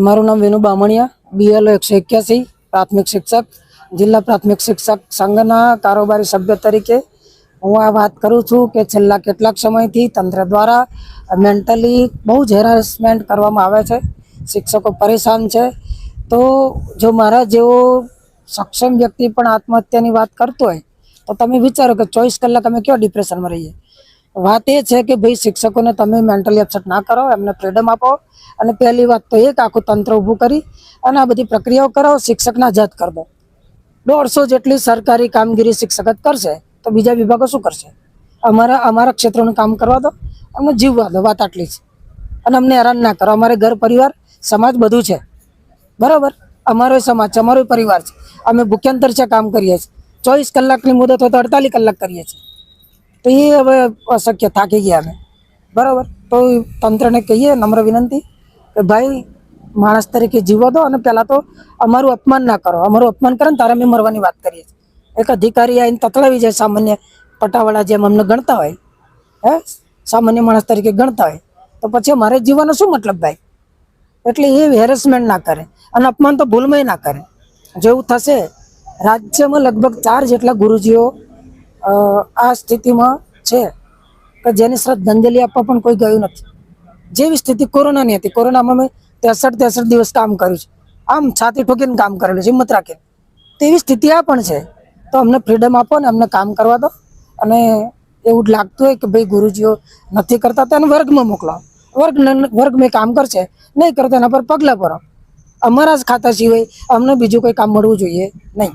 મારું નામ વિનુ બામણિયા, BLO 181, પ્રાથમિક શિક્ષક, જિલ્લા પ્રાથમિક શિક્ષક સંઘના કારોબારી સભ્ય તરીકે હું આ વાત કરું છું કે છેલ્લા કેટલાક સમયથી તંત્ર દ્વારા મેન્ટલી બહુ જ હેરાસમેન્ટ કરવામાં આવે છે. શિક્ષકો પરેશાન છે. તો જો મારા જેવો સક્ષમ વ્યક્તિ પણ આત્મહત્યાની વાત કરતો હોય તો તમે વિચારો કે 24 કલાક અમે કેવા ડિપ્રેશનમાં રહીએ. વાત એ છે કે ભાઈ શિક્ષકોને તમે મેન્ટલી અપસેટ ના કરો, એમને ફ્રીડમ આપો. અને પહેલી વાત તો એક આખું તંત્ર ઊભું કરી અને આ બધી પ્રક્રિયાઓ કરો, શિક્ષકના આઝાદ કરી દો. 150 જેટલી સરકારી કામગીરી શિક્ષક જ કરશે તો બીજા વિભાગો શું કરશે? અમારા ક્ષેત્રનું કામ કરવા દો, અમને જીવવા દો, વાત આટલી છે. અને અમને હેરાન ના કરો. અમારે ઘર પરિવાર સમાજ બધું છે, બરાબર? અમારો સમાજ છે, અમારો પરિવાર છે. અમે ભૂખ્યાંતર છે કામ કરીએ છીએ. 24 કલાકની મુદત હોય તો 48 કલાક કરીએ છીએ. તો એ હવે અશક્ય, થાકી ગયા અમે, બરાબર? તો તંત્રને કહીએ, નમ્ર વિનંતી કે ભાઈ માણસ તરીકે જીવવા દો અને પહેલાં તો અમારું અપમાન ના કરો. અમારું અપમાન કરે ને તારે અમે મરવાની વાત કરીએ છીએ. એક અધિકારી આવીને તતડાવી જાય, સામાન્ય પટાવાળા જેમ અમને ગણતા હોય, સામાન્ય માણસ તરીકે ગણતા હોય, તો પછી અમારે જીવવાનો શું મતલબ ભાઈ? એટલે એ હેરેસમેન્ટ ના કરે અને અપમાન તો ભૂલમાં ના કરે. જેવું થશે, રાજ્યમાં લગભગ 4 જેટલા ગુરુજીઓ આ સ્થિતિમાં છે કે જેની શ્રદ્ધાંજલિ આપવા પણ કોઈ ગયું નથી. જેવી સ્થિતિ કોરોનાની હતી, કોરોનામાં અમે 63 દિવસ કામ કર્યું છે. આમ છાતી ઠોકીને કામ કરેલું છે, હિંમત રાખીને. તેવી સ્થિતિ આ પણ છે. તો અમને ફ્રીડમ આપો ને અમને કામ કરવા દો. અને એવું જ લાગતું હોય કે ભાઈ ગુરુજીઓ નથી કરતા તો એને વર્ગમાં મોકલો. વર્ગ મેં કામ કરશે, નહીં કરતા એના પર પગલાં ભરો. અમારા જ ખાતા સિવાય અમને બીજું કોઈ કામ મળવું જોઈએ નહીં.